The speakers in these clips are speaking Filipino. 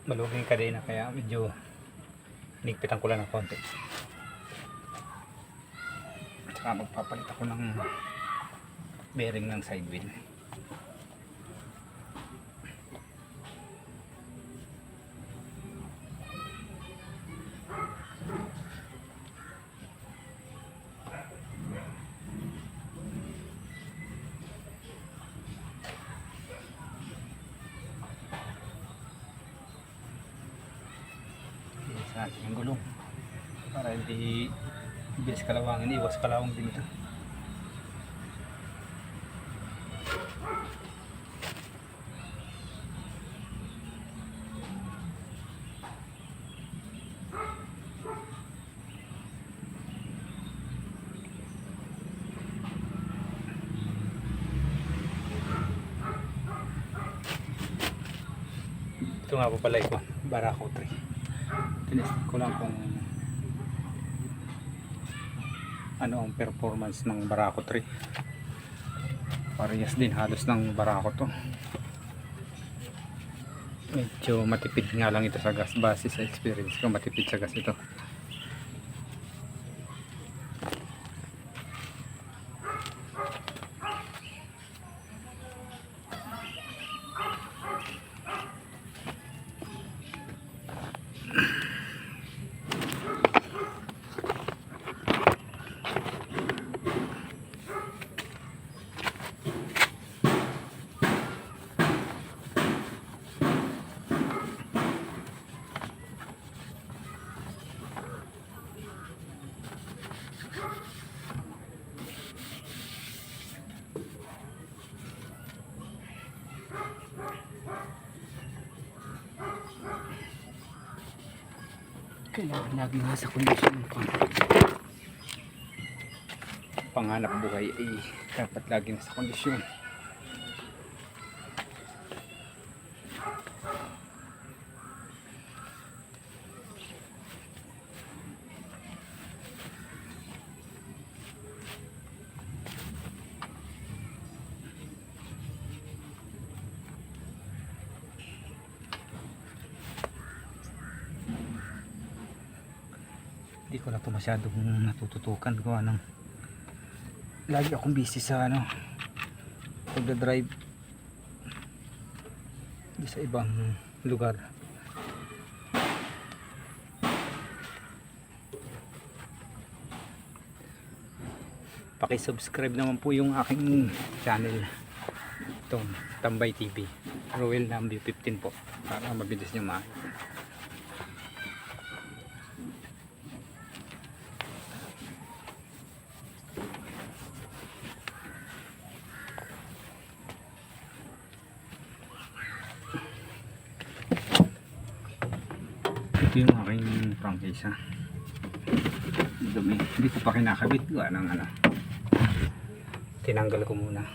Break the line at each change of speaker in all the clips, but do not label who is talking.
Maluging kadena kaya medyo nigpitan ko lang ng konti. Saka magpapalit ako ng bearing ng side wheel. Sa ating gulong para hindi bilis kalawangin, iwas kalawang din ito. Ito nga po pala ito, Barako 3. Tinesting ko lang kung ano ang performance ng Barako 3. Parehas din halos ng Barako to. Medyo matipid nga lang ito sa gas, base sa experience ko, matipid sa gas ito. Kailangan lagi nasa kondisyon ng panganap buhay ay dapat lagi nasa kondisyon. Hindi ko na ito masyadong natututukan ko anong lagi akong busy sa pagdadrive sa ibang lugar. Paki-subscribe naman po yung aking channel, itong Tambay TV, Roel Nambio 15 po, para mabilis nyo makita. Ito yung aking prangkisa. Dumi. Hindi ko pa kinakabit. Gawa ng tinanggal ko muna.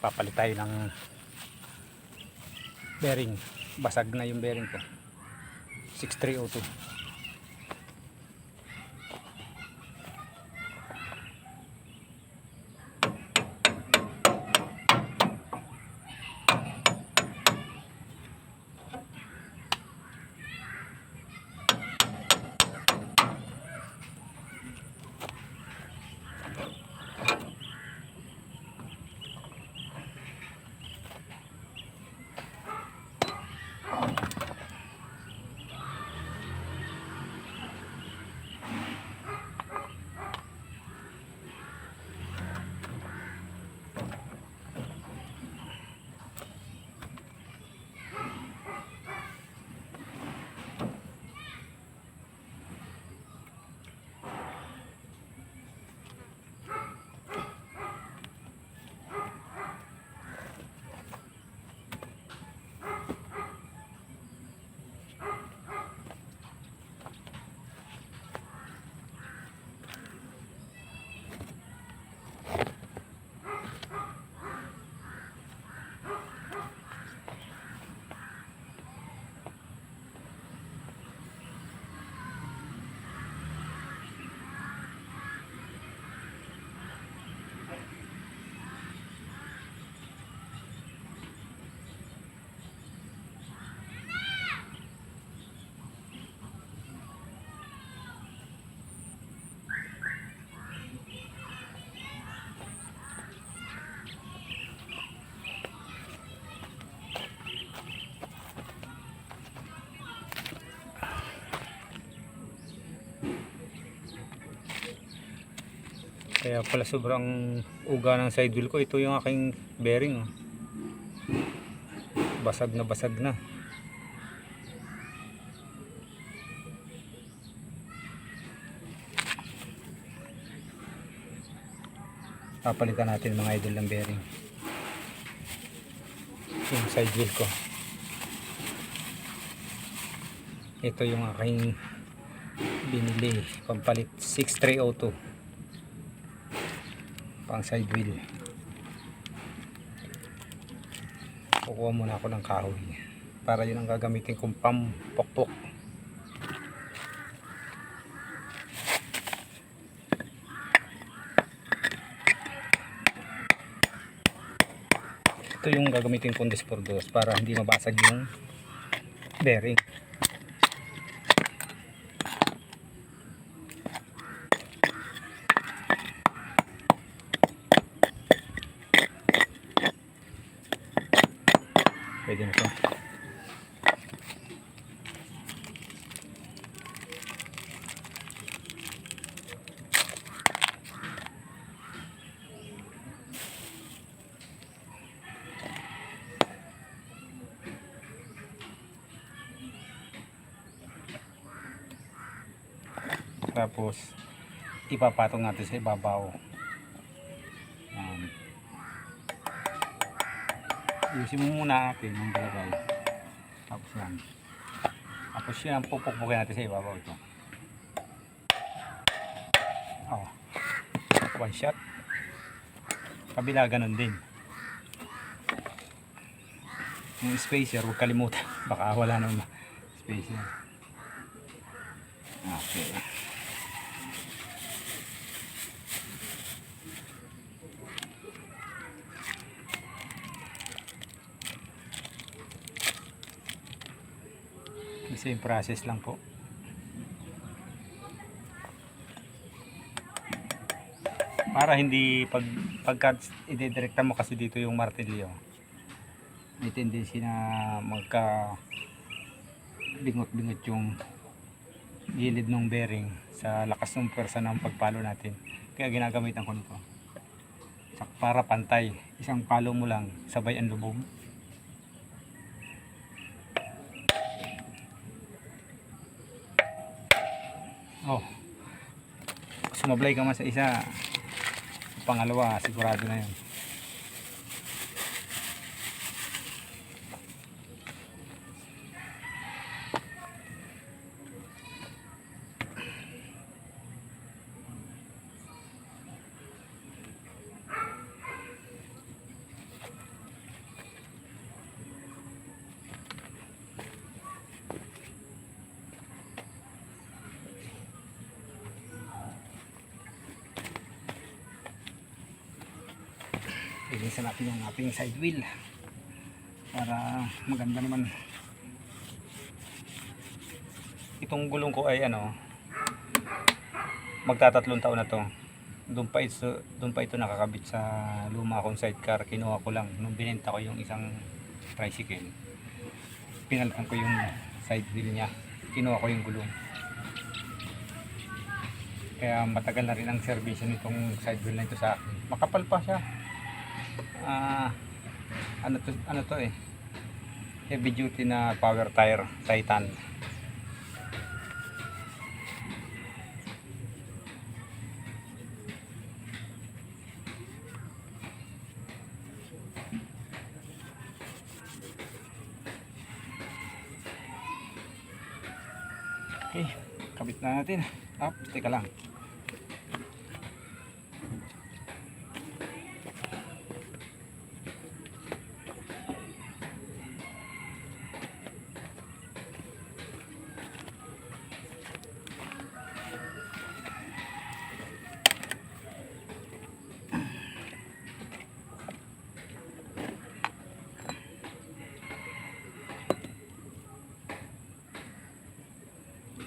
Papalit tayo ng bearing. Basag na yung bearing ko, 6302. Kaya pala sobrang uga ng side wheel ko. Ito yung aking bearing, oh. Basag na basag na. Papalitan natin mga idol ng bearing. Yung side wheel ko. Ito yung aking binili pampalit, 6302 pang side wheel. Kukuha muna ako ng kahoy para yun ang gagamitin kong pampokpok. Ito yung gagamitin kong despordos para hindi mabasag yung bearing. Pwede na ito. Tapos ipapatong natin sa ibabaw. Ayusin mo muna natin yung balagay. Tapos yan. Tapos yan, pupukpukin natin sa ibabaw ito. Oh. One shot. Kabila ganun din. Yung spacer, huwag kalimutan. Baka wala naman spacer. Okay. Same process lang po. Para hindi pagka idedirekta mo kasi dito yung martilyo, may tendency na magka bingot-bingot yung gilid ng bearing sa lakas ng pwersa ng pagpalo natin. Kaya ginagamitan ko nito. Para pantay, isang palo mo lang sabay ang lubog. Oh, sumablay ka man sa isa, pangalawa sigurado na yun. Ilisan natin yung ating side wheel para maganda naman. Itong gulong ko ay magtatatlong taon na to. Doon pa ito nakakabit sa luma akong sidecar. Kinuha ko lang nung binenta ko yung isang tricycle. Pinalitan ko yung side wheel niya. Kinuha ko yung gulong. Kaya matagal na rin ang service nitong side wheel na ito sa akin. Makapal pa siya. Ano to heavy duty na power tire Titan. Okay, kabit na natin. Teka lang.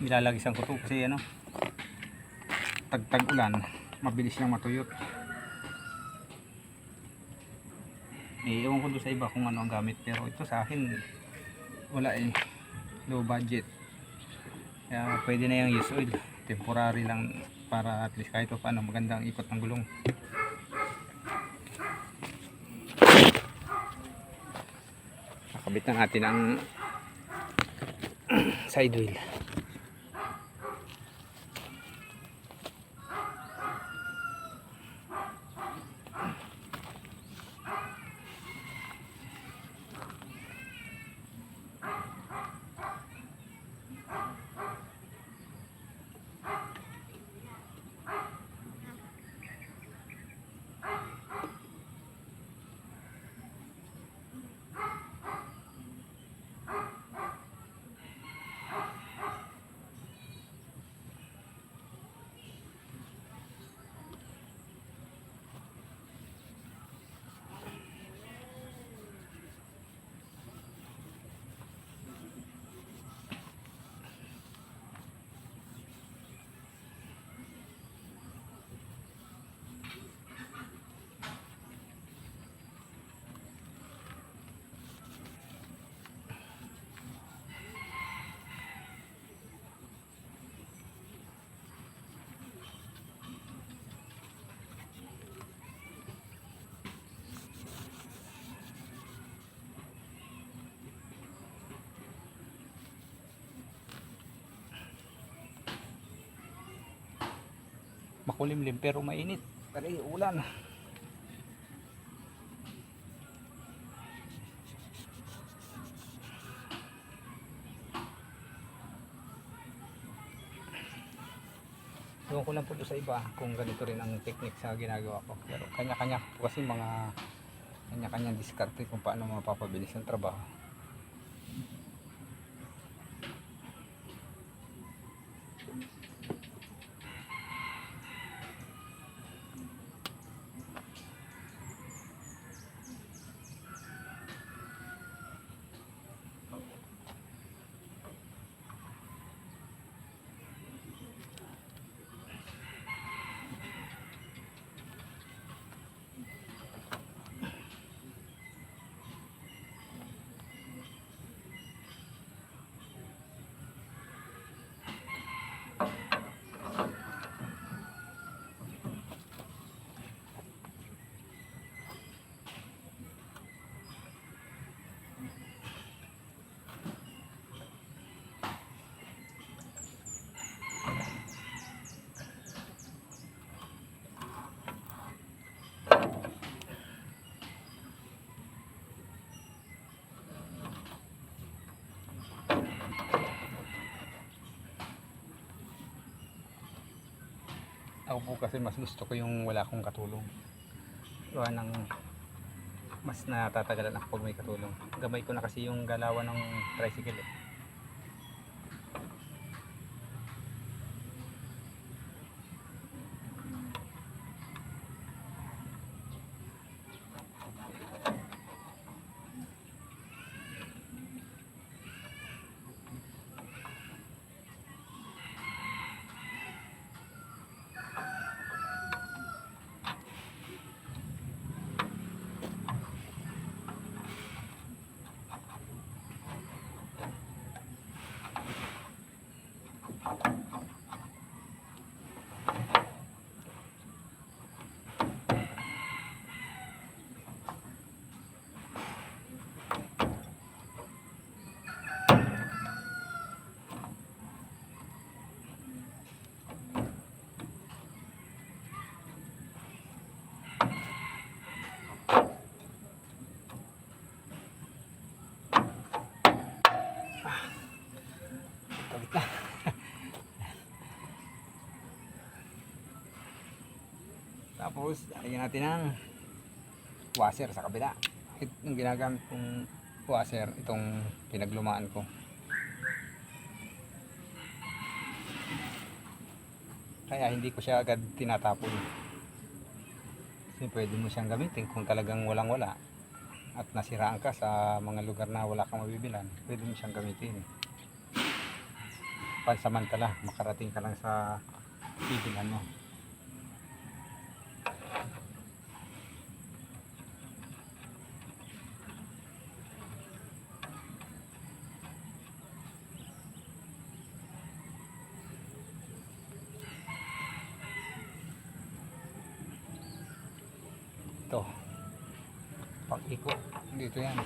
Nilalagisan ko to kasi tag ulan, mabilis niyang matuyot. Ewan ko doon sa iba kung ano ang gamit, pero ito sa akin wala low budget, kaya pwede na yung use oil, temporary lang para at least kahit pa paano magandang ikot ng gulong. Nakabit na natin ang side wheel. Makulimlim pero mainit. Pero ulan. Ewan ko lang po doon sa iba kung ganito rin ang technique sa ginagawa ko. Pero kanya-kanya po kasi mga kanya-kanyang diskarte kung paano mapapabilis ang trabaho. Ako po kasi mas gusto ko yung wala akong katulong. Gawa ng mas natatagalan ako pag may katulong. Gamay ko na kasi yung galawan ng tricycle eh. Tapos lagyan natin ng washer sa kabila. Yung ginagamit kong washer, itong pinaglumaan ko. Kaya hindi ko siya agad tinatapon. Kasi pwede mo siyang gamitin kung talagang walang wala at nasiraan ka sa mga lugar na wala kang mabibilan, pwede mo siyang gamitin pansamantala, makarating ka lang sa bibilan mo. pag-ikot. Dito yan.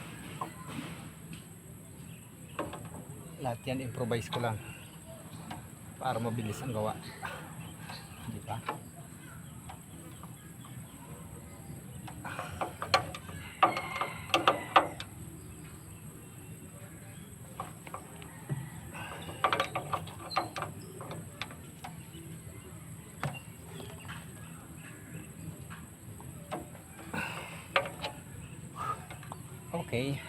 Lahat yan improvise ko lang para mabilis ang gawa. Di ba? Okay.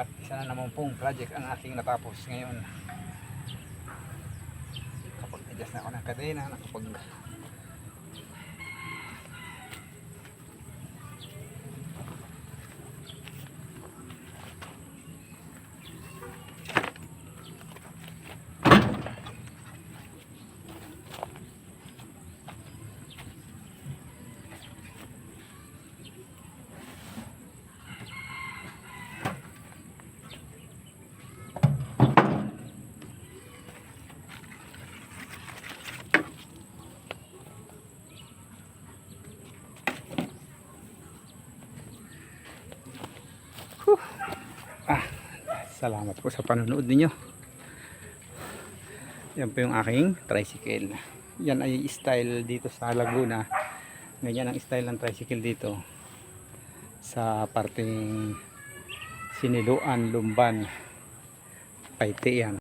At isa na naman pong project ang aking natapos ngayon. Kapag adjust na ako ng kadena, nakapag salamat po sa panonood ninyo. Yan po yung aking tricycle. Yan ay style dito sa Laguna. Ganyan ang style ng tricycle dito sa parting Siniluan, Lumban, Paite yan.